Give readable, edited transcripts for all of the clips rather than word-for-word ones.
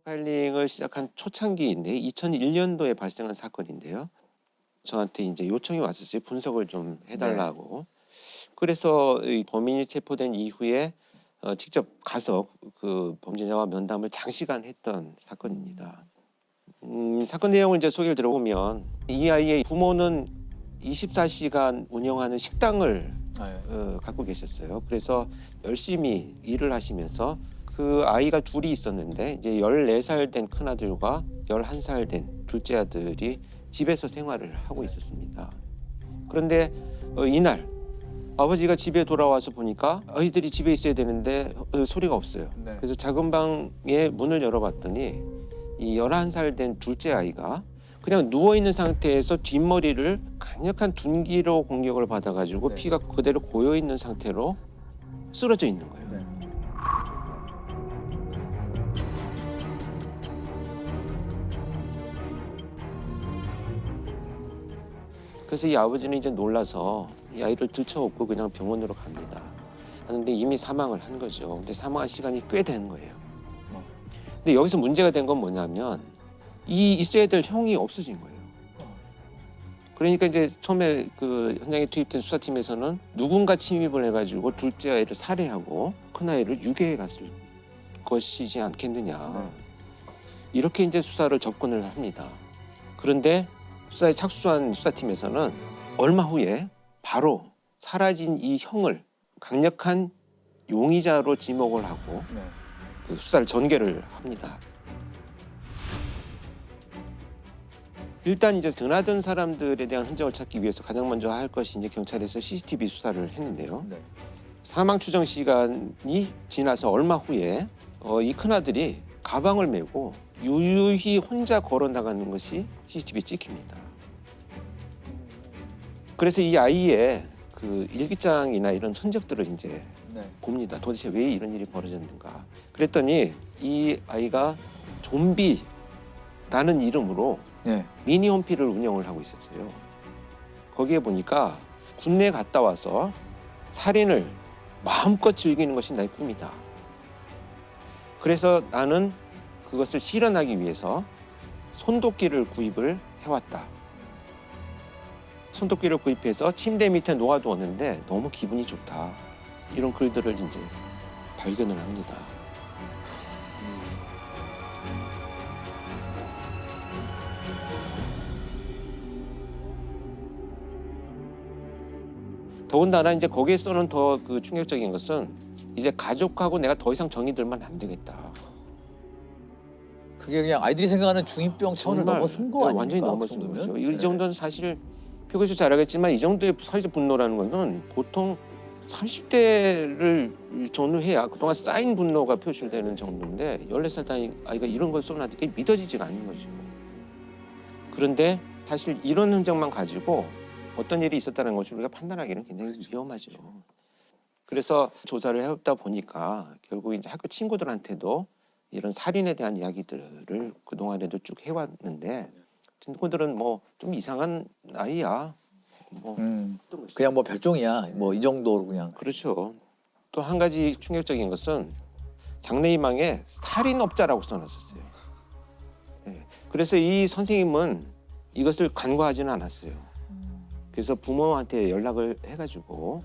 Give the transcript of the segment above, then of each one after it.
프로파일링을 시작한 초창기인데 2001년도에 발생한 사건인데요. 저한테 이제 요청이 왔었어요. 분석을 좀 해달라고. 그래서 이 범인이 체포된 이후에 직접 가서 그 범죄자와 면담을 장시간 했던 사건입니다. 사건 내용을 이제 소개를 들어보면 이 아이의 부모는 24시간 운영하는 식당을 갖고 계셨어요. 그래서 열심히 일을 하시면서 그 아이가 둘이 있었는데 이제 14살 된 큰아들과 11살 된 둘째 아들이 집에서 생활을 하고 있었습니다. 그런데 이날 아버지가 집에 돌아와서 보니까 아이들이 집에 있어야 되는데 소리가 없어요. 그래서 작은 방에 문을 열어봤더니 이 11살 된 둘째 아이가 그냥 누워있는 상태에서 뒷머리를 강력한 둔기로 공격을 받아가지고 피가 그대로 고여있는 상태로 쓰러져 있는 거예요. 그래서 이 아버지는 이제 놀라서 이 아이를 들쳐업고 그냥 병원으로 갑니다. 하는데 이미 사망을 한 거죠. 근데 사망한 시간이 꽤 된 거예요. 근데 여기서 문제가 된 건 뭐냐면 이 있어야 될 형이 없어진 거예요. 그러니까 이제 처음에 그 현장에 투입된 수사팀에서는 누군가 침입을 해가지고 둘째 아이를 살해하고 큰 아이를 유괴해 갔을 것이지 않겠느냐. 이렇게 이제 수사를 접근을 합니다. 그런데 수사에 착수한 수사팀에서는 얼마 후에 바로 사라진 이 형을 강력한 용의자로 지목을 하고 그 수사를 전개를 합니다. 일단 이제 드나든 사람들에 대한 흔적을 찾기 위해서 가장 먼저 할 것이 이제 경찰에서 CCTV 수사를 했는데요. 사망 추정 시간이 지나서 얼마 후에 이 큰아들이 가방을 메고 유유히 혼자 걸어 나가는 것이 CCTV에 찍힙니다. 그래서 이 아이의 그 일기장이나 이런 흔적들을 이제 봅니다. 도대체 왜 이런 일이 벌어졌는가. 그랬더니 이 아이가 좀비라는 이름으로 미니 홈피를 운영을 하고 있었어요. 거기에 보니까 군대 갔다 와서 살인을 마음껏 즐기는 것이 나의 꿈이다. 그래서 나는 그것을 실현하기 위해서 손도끼를 구입을 해왔다. 손도끼를 구입해서 침대 밑에 놓아두었는데 너무 기분이 좋다. 이런 글들을 이제 발견을 합니다. 더군다나 이제 거기에서는 더 그 충격적인 것은 이제 가족하고 내가 더 이상 정이 들면 안 되겠다. 그게 그냥 아이들이 생각하는 중이병 차원을 넘어선 거 아닙니까? 완전히 넘어선 거죠. 이 정도는 사실 표고에서 잘 알겠지만 이 정도의 사회적 분노라는 것은 보통 30대를 전후해야 그동안 쌓인 분노가 표출되는 정도인데 14살 아이가 이런 걸 쏘는데 그게 믿어지지가 않는 거죠. 그런데 사실 이런 흔적만 가지고 어떤 일이 있었다는 것을 우리가 판단하기는 굉장히 위험하죠. 그래서 조사를 해보다 보니까 결국 이제 학교 친구들한테도 이런 살인에 대한 이야기들을 그동안에도 쭉 해왔는데 친구들은 뭐 좀 이상한 아이야. 뭐 그냥 뭐 별종이야. 뭐 이 정도로 그냥. 그렇죠. 또 한 가지 충격적인 것은 장래희망에 살인업자라고 써놨었어요. 네. 그래서 이 선생님은 이것을 간과하지는 않았어요. 그래서 부모한테 연락을 해가지고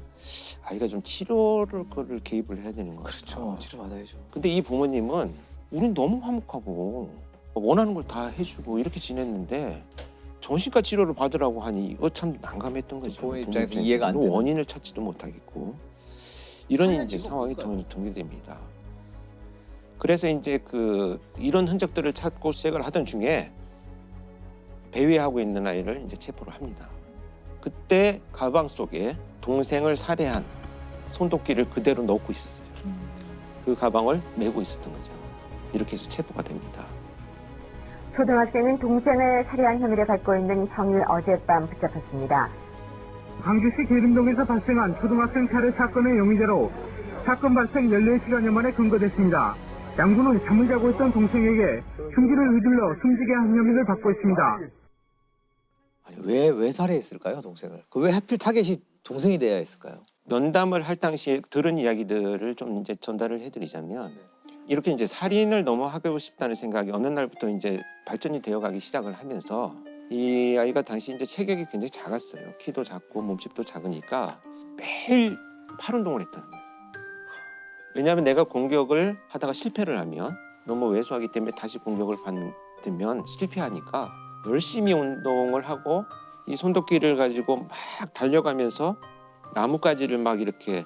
아이가 좀 치료를 개입을 해야 되는 것 같아요. 그렇죠. 치료 받아야죠. 근데 이 부모님은 우린 너무 화목하고 원하는 걸 다 해주고 이렇게 지냈는데 정신과 치료를 받으라고 하니 이거 참 난감했던 거죠. 부모 입장에서 이해가 안 되는. 원인을 찾지도 못하겠고 이런 이제 상황이 전개됩니다. 그래서 이제 그 이런 흔적들을 찾고 수색을 하던 중에 배회하고 있는 아이를 이제 체포를 합니다. 그때 가방 속에 동생을 살해한 손도끼를 그대로 넣고 있었어요. 그 가방을 메고 있었던 거죠. 이렇게 해서 체포가 됩니다. 초등학생은 동생을 살해한 혐의를 받고 있는 형을 어젯밤 붙잡았습니다. 광주시 계림동에서 발생한 초등학생 살해 사건의 용의자로 사건 발생 14시간여 만에 검거됐습니다. 양군은 잠을 자고 있던 동생에게 흉기를 휘둘러 숨지게 한 혐의를 받고 있습니다. 아니, 왜 살해했을까요, 동생을? 그 왜 하필 타겟이 동생이 돼야 했을까요? 면담을 할 당시에 들은 이야기들을 좀 이제 전달을 해드리자면 이렇게 이제 살인을 너무 하고 싶다는 생각이 어느 날부터 이제 발전이 되어가기 시작을 하면서 이 아이가 당시 이제 체격이 굉장히 작았어요. 키도 작고 몸집도 작으니까 매일 팔 운동을 했다는 거예요. 왜냐하면 내가 공격을 하다가 실패를 하면 너무 왜소하기 때문에 다시 공격을 받으면 실패하니까 열심히 운동을 하고 이 손도끼를 가지고 막 달려가면서 나뭇가지를 막 이렇게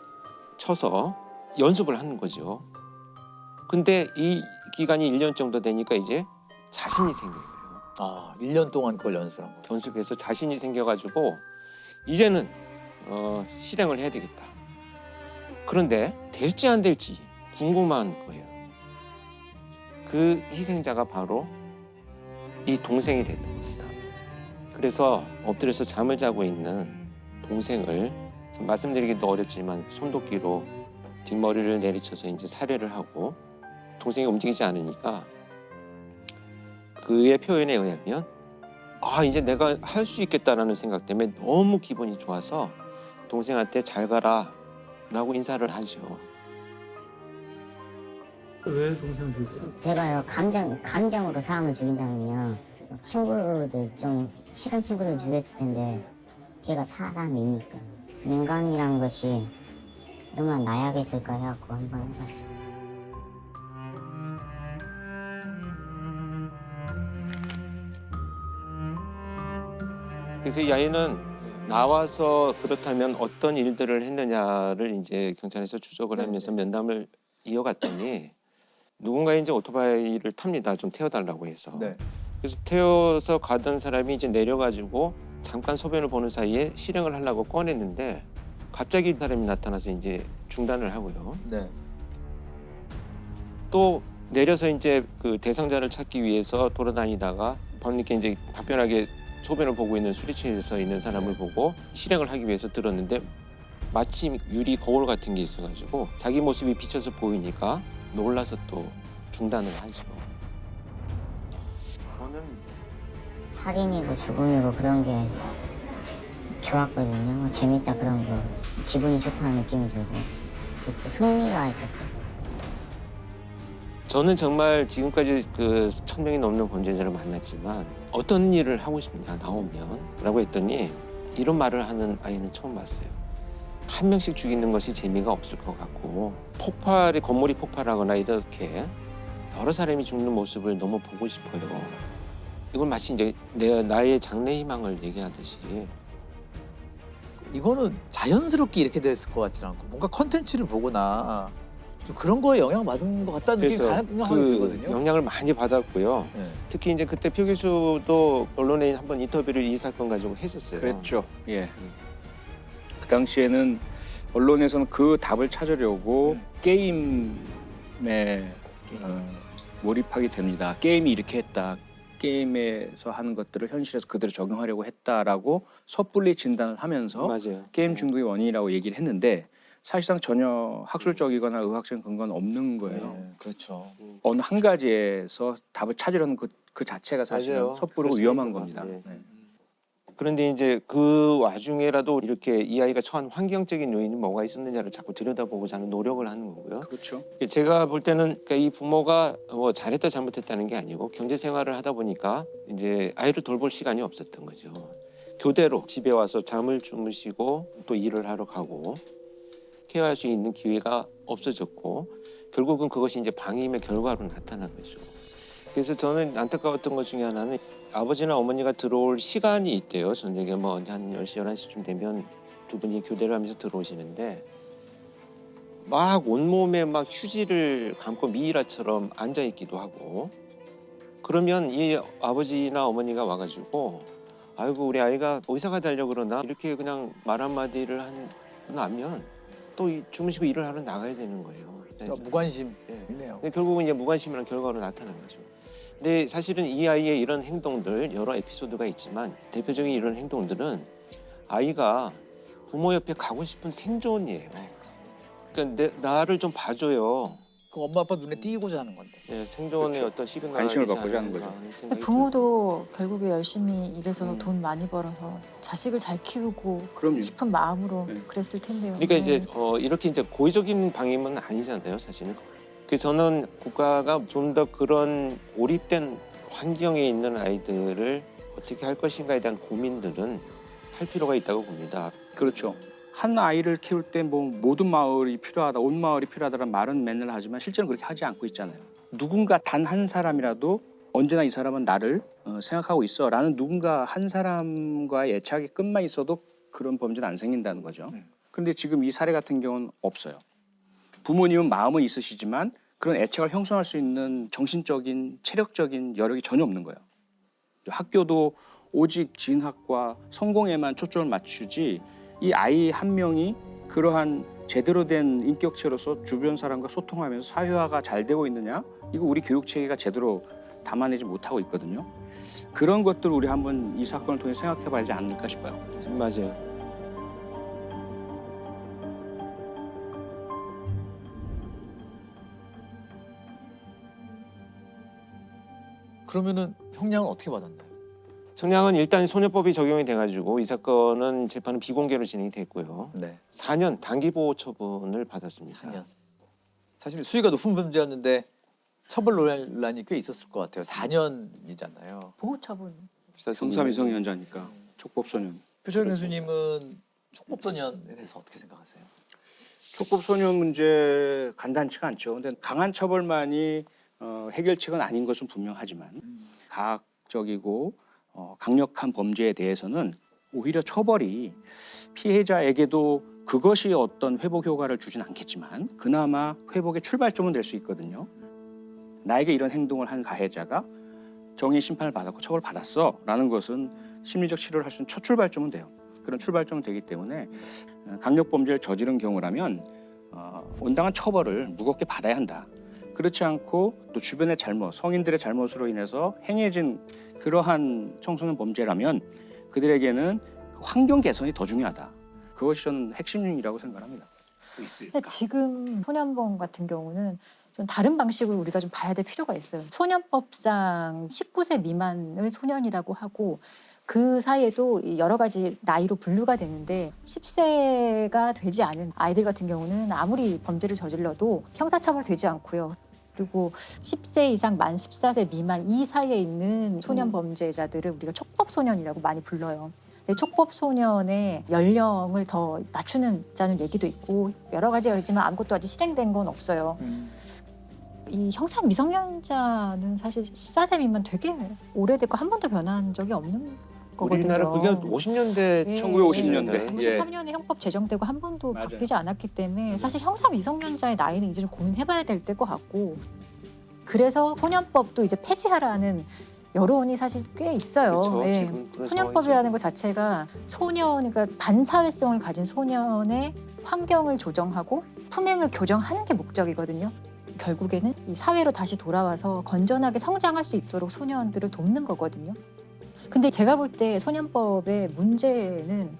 쳐서 연습을 하는 거죠. 근데 이 기간이 1년 정도 되니까 이제 자신이 생긴 거예요. 아, 1년 동안 그걸 연습을 한 거예요. 연습해서 자신이 생겨가지고 이제는 실행을 해야 되겠다. 그런데 될지 안 될지 궁금한 거예요. 그 희생자가 바로 이 동생이 됐던 겁니다. 그래서 엎드려서 잠을 자고 있는 동생을 말씀드리기도 어렵지만 손도끼로 뒷머리를 내리쳐서 이제 살해를 하고 동생이 움직이지 않으니까 그의 표현에 의하면 아 이제 내가 할 수 있겠다라는 생각 때문에 너무 기분이 좋아서 동생한테 잘 가라 라고 인사를 하죠. 왜 동생을 죽였어요? 제가요 감정으로 사람을 죽인다면요 친구들 좀 싫은 친구들 죽였을 텐데 걔가 사람이니까 인간이란 것이 얼마나 나약했을까 해갖고 한번 해봤어요. 그래서 이 아이는 나와서 그렇다면 어떤 일들을 했느냐를 이제 경찰에서 추적을 하면서 면담을 이어갔더니 누군가 이제 오토바이를 탑니다. 좀 태워달라고 해서. 네. 그래서 태워서 가던 사람이 이제 내려가지고 잠깐 소변을 보는 사이에 실행을 하려고 꺼냈는데 갑자기 사람이 나타나서 이제 중단을 하고요. 네. 또 내려서 이제 그 대상자를 찾기 위해서 돌아다니다가 밤늦게 이제 답변하게 소변을 보고 있는 수리치에 서 있는 사람을 보고 실행을 하기 위해서 들었는데 마침 유리 거울 같은 게 있어가지고 자기 모습이 비쳐서 보이니까 놀라서 또 중단을 하죠. 저는 살인이고 죽음이고 그런 게 좋았거든요. 재밌다 그런 거 기분이 좋다는 느낌이 들고 흥미가 있었어요. 저는 정말 지금까지 그 1000명이 넘는 범죄자를 만났지만 어떤 일을 하고 싶냐 나오면 라고 했더니 이런 말을 하는 아이는 처음 봤어요. 한 명씩 죽이는 것이 재미가 없을 것 같고 건물이 폭발하거나 이렇게 여러 사람이 죽는 모습을 너무 보고 싶어요. 이건 마치 이제 나의 장래 희망을 얘기하듯이 이거는 자연스럽게 이렇게 됐을 것 같지는 않고 뭔가 컨텐츠를 보거나 좀 그런 거에 영향받은 것 같다는 느낌이 그래서 강하게 들거든요. 영향을 많이 받았고요. 네. 특히 이제 그때 표 교수도 언론에 한번 인터뷰를 이 사건 가지고 했었어요. 그랬죠. 예. 그 당시에는 언론에서는 그 답을 찾으려고 게임에 몰입하게 됩니다. 게임이 이렇게 했다. 게임에서 하는 것들을 현실에서 그대로 적용하려고 했다라고 섣불리 진단을 하면서 맞아요. 게임 중독의 원인이라고 얘기를 했는데 사실상 전혀 학술적이거나 의학적인 근거는 없는 거예요. 네, 그렇죠. 어느 한 가지에서 답을 찾으려는 그 자체가 사실은 맞아요. 섣부르고 그럴 수 위험한 있는 겁니다. 것 같아요. 네. 그런데 이제 그 와중에라도 이렇게 이 아이가 처한 환경적인 요인이 뭐가 있었느냐를 자꾸 들여다보고자 하는 노력을 하는 거고요. 그렇죠. 제가 볼 때는 그러니까 이 부모가 뭐 잘했다 잘못했다는 게 아니고 경제 생활을 하다 보니까 이제 아이를 돌볼 시간이 없었던 거죠. 교대로 집에 와서 잠을 주무시고 또 일을 하러 가고 케어할 수 있는 기회가 없어졌고 결국은 그것이 이제 방임의 결과로 나타난 거죠. 그래서 저는 안타까웠던 것 중에 하나는 아버지나 어머니가 들어올 시간이 있대요. 저녁에 뭐 한 10시, 11시쯤 되면 두 분이 교대를 하면서 들어오시는데 막 온몸에 막 휴지를 감고 미이라처럼 앉아있기도 하고 그러면 이 아버지나 어머니가 와가지고 아이고 우리 아이가 의사가 되려고 그러나 이렇게 그냥 말 한마디를 하면 또 주무시고 일을 하러 나가야 되는 거예요. 그러니까 무관심이네요. 근데 결국은 이제 무관심이라는 결과로 나타난 거죠. 근데 사실은 이 아이의 이런 행동들 여러 에피소드가 있지만 대표적인 이런 행동들은 아이가 부모 옆에 가고 싶은 생존이에요. 그러니까 나를 좀 봐줘요. 그 엄마 아빠 눈에 띄고자 하는 건데. 네, 생존의 그렇죠. 어떤 시그널이 관심을 있지 받고자 하는 않을까 거죠. 하는 생각이 근데 부모도 결국에 열심히 일해서 음. 돈 많이 벌어서 자식을 잘 키우고 그럼요. 싶은 마음으로 네. 그랬을 텐데요. 그러니까 이제 네. 이렇게 이제 고의적인 방임은 아니잖아요, 사실은. 그래서 저는 국가가 좀 더 그런 고립된 환경에 있는 아이들을 어떻게 할 것인가에 대한 고민들은 할 필요가 있다고 봅니다. 그렇죠. 한 아이를 키울 때 뭐 모든 마을이 필요하다, 온 마을이 필요하다는 말은 맨날 하지만 실제는 그렇게 하지 않고 있잖아요. 누군가 단 한 사람이라도 언제나 이 사람은 나를 생각하고 있어라는 누군가 한 사람과의 애착의 끈만 있어도 그런 범죄는 안 생긴다는 거죠. 그런데 지금 이 사례 같은 경우는 없어요. 부모님은 마음은 있으시지만 그런 애착을 형성할 수 있는 정신적인, 체력적인 여력이 전혀 없는 거예요. 학교도 오직 진학과 성공에만 초점을 맞추지 이 아이 한 명이 그러한 제대로 된 인격체로서 주변 사람과 소통하면서 사회화가 잘 되고 있느냐? 이거 우리 교육 체계가 제대로 담아내지 못하고 있거든요. 그런 것들을 우리 한번 이 사건을 통해 생각해 봐야 하지 않을까 싶어요. 맞아요. 그러면은 형량은 어떻게 받았나요? 청량은 일단 소녀법이 적용이 돼가지고 이 사건은 재판은 비공개로 진행이 됐고요. 네, 4년 단기보호 처분을 받았습니다. 4년. 사실 수위가 높은 범죄였는데 처벌 논란이 꽤 있었을 것 같아요. 4년이잖아요. 보호처분. 성사미성년자니까 촉법소년. 표철 교수님은 촉법소년에 대해서 어떻게 생각하세요? 촉법소년 문제 간단치가 않죠. 근데 강한 처벌만이 해결책은 아닌 것은 분명하지만 가학적이고 강력한 범죄에 대해서는 오히려 처벌이 피해자에게도 그것이 어떤 회복 효과를 주진 않겠지만 그나마 회복의 출발점은 될 수 있거든요. 나에게 이런 행동을 한 가해자가 정의 심판을 받았고 처벌받았어 라는 것은 심리적 치료를 할 수 있는 첫 출발점은 돼요. 그런 출발점은 되기 때문에 강력범죄를 저지른 경우라면 온당한 처벌을 무겁게 받아야 한다. 그렇지 않고 또 주변의 잘못, 성인들의 잘못으로 인해서 행해진 그러한 청소년 범죄라면 그들에게는 환경 개선이 더 중요하다. 그것이 저는 핵심이라고 생각합니다. 근데 지금 소년범 같은 경우는 좀 다른 방식으로 우리가 좀 봐야 될 필요가 있어요. 소년법상 19세 미만을 소년이라고 하고 그 사이에도 여러 가지 나이로 분류가 되는데 10세가 되지 않은 아이들 같은 경우는 아무리 범죄를 저질러도 형사처벌되지 않고요. 그리고 10세 이상 만 14세 미만 이 사이에 있는 소년 범죄자들을 우리가 촉법소년이라고 많이 불러요. 근데 촉법소년의 연령을 더 낮추는 얘기도 있고 여러 가지가 있지만 아무것도 아직 실행된 건 없어요. 이 형사 미성년자는 사실 14세 미만 되게 오래됐고 한 번도 변한 적이 없는 거거든요. 우리나라 그게 50년대, 예, 1950년대. 53년에 형법 제정되고 한 번도 맞아요. 바뀌지 않았기 때문에 사실 형사 미성년자의 나이는 이제 좀 고민해봐야 될 것 같고 그래서 소년법도 이제 폐지하라는 여론이 사실 꽤 있어요. 그렇죠. 예. 지금 그런 소년법이라는 것 자체가 소년, 그러니까 반사회성을 가진 소년의 환경을 조정하고 품행을 교정하는 게 목적이거든요. 결국에는 이 사회로 다시 돌아와서 건전하게 성장할 수 있도록 소년들을 돕는 거거든요. 근데 제가 볼 때 소년법의 문제는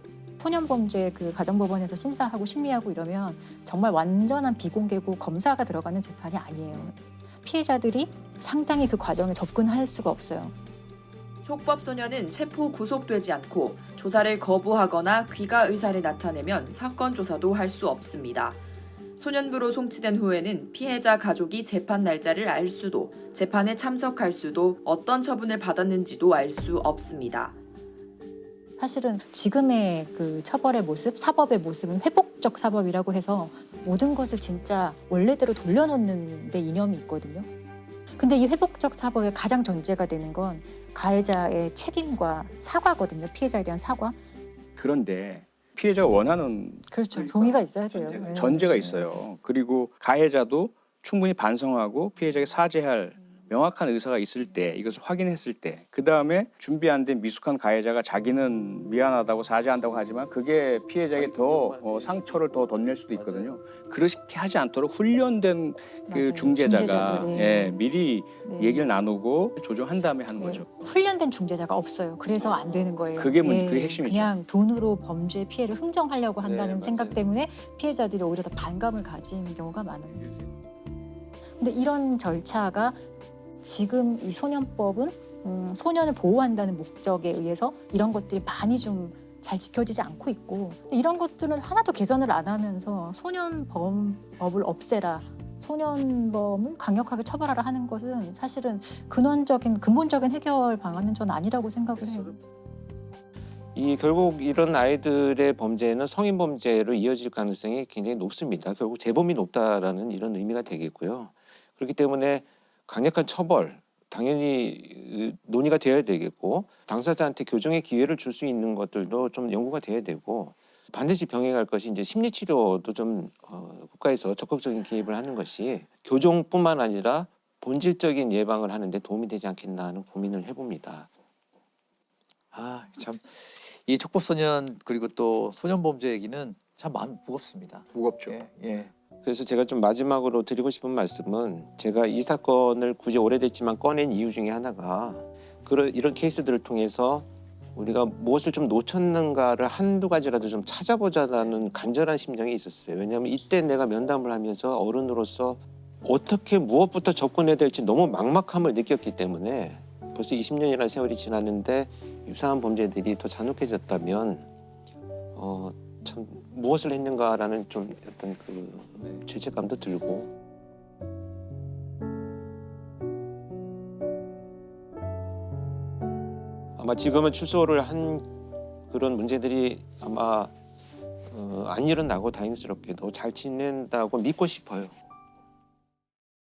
소년범죄 그 가정법원에서 심사하고 심리하고 이러면 정말 완전한 비공개고 검사가 들어가는 재판이 아니에요. 피해자들이 상당히 그 과정에 접근할 수가 없어요. 촉법소년은 체포 구속되지 않고 조사를 거부하거나 귀가 의사를 나타내면 사건 조사도 할 수 없습니다. 소년부로 송치된 후에는 피해자 가족이 재판 날짜를 알 수도, 재판에 참석할 수도, 어떤 처분을 받았는지도 알 수 없습니다. 사실은 지금의 그 처벌의 모습, 사법의 모습은 회복적 사법이라고 해서 모든 것을 진짜 원래대로 돌려놓는 데 이념이 있거든요. 근데 이 회복적 사법의 가장 전제가 되는 건 가해자의 책임과 사과거든요. 피해자에 대한 사과. 그런데 피해자가 원하는 그렇죠. 동의가 있어야 돼요. 네. 전제가 있어요. 그리고 가해자도 충분히 반성하고 피해자에게 사죄할 명확한 의사가 있을 때, 이것을 확인했을 때, 그 다음에 준비 안 된 미숙한 가해자가 자기는 미안하다고 사죄한다고 하지만 그게 피해자에게 더 상처를 더 덧낼 수도 있거든요. 그렇게 하지 않도록 훈련된 그 맞아요. 중재자가 중재자들, 네. 예, 미리 네. 얘기를 나누고 조정한 다음에 하는 네. 거죠. 훈련된 중재자가 없어요. 그래서 안 되는 거예요. 그게 그게 핵심이죠. 그냥 돈으로 범죄 피해를 흥정하려고 한다는 네, 생각 맞아요. 때문에 피해자들이 오히려 더 반감을 가진 경우가 많아요. 근데 이런 절차가 지금 이 소년법은 소년을 보호한다는 목적에 의해서 이런 것들이 많이 좀 잘 지켜지지 않고 있고 이런 것들을 하나도 개선을 안 하면서 소년범법을 없애라 소년범을 강력하게 처벌하라 하는 것은 사실은 근본적인 해결 방안은 전 아니라고 생각을 해요. 결국 이런 아이들의 범죄는 성인 범죄로 이어질 가능성이 굉장히 높습니다. 결국 재범이 높다라는 이런 의미가 되겠고요. 그렇기 때문에 강력한 처벌 당연히 논의가 되어야 되겠고 당사자한테 교정의 기회를 줄 수 있는 것들도 좀 연구가 돼야 되고 반드시 병행할 것이 이제 심리 치료도 좀 국가에서 적극적인 개입을 하는 것이 교정뿐만 아니라 본질적인 예방을 하는데 도움이 되지 않겠나 하는 고민을 해봅니다. 참 이 촉법소년 그리고 또 소년범죄 얘기는 참 마음이 무겁습니다. 무겁죠. 예. 그래서 제가 좀 마지막으로 드리고 싶은 말씀은 제가 이 사건을 굳이 오래됐지만 꺼낸 이유 중에 하나가 이런 케이스들을 통해서 우리가 무엇을 좀 놓쳤는가를 한두 가지라도 좀 찾아보자라는 간절한 심정이 있었어요. 왜냐하면 이때 내가 면담을 하면서 어른으로서 어떻게 무엇부터 접근해야 될지 너무 막막함을 느꼈기 때문에 벌써 20년이라는 세월이 지났는데 유사한 범죄들이 더 잔혹해졌다면 참 무엇을 했는가라는 좀 어떤 그 죄책감도 들고 아마 지금은 출소를 한 그런 문제들이 아마 안 일어나고 다행스럽게도 잘 지낸다고 믿고 싶어요.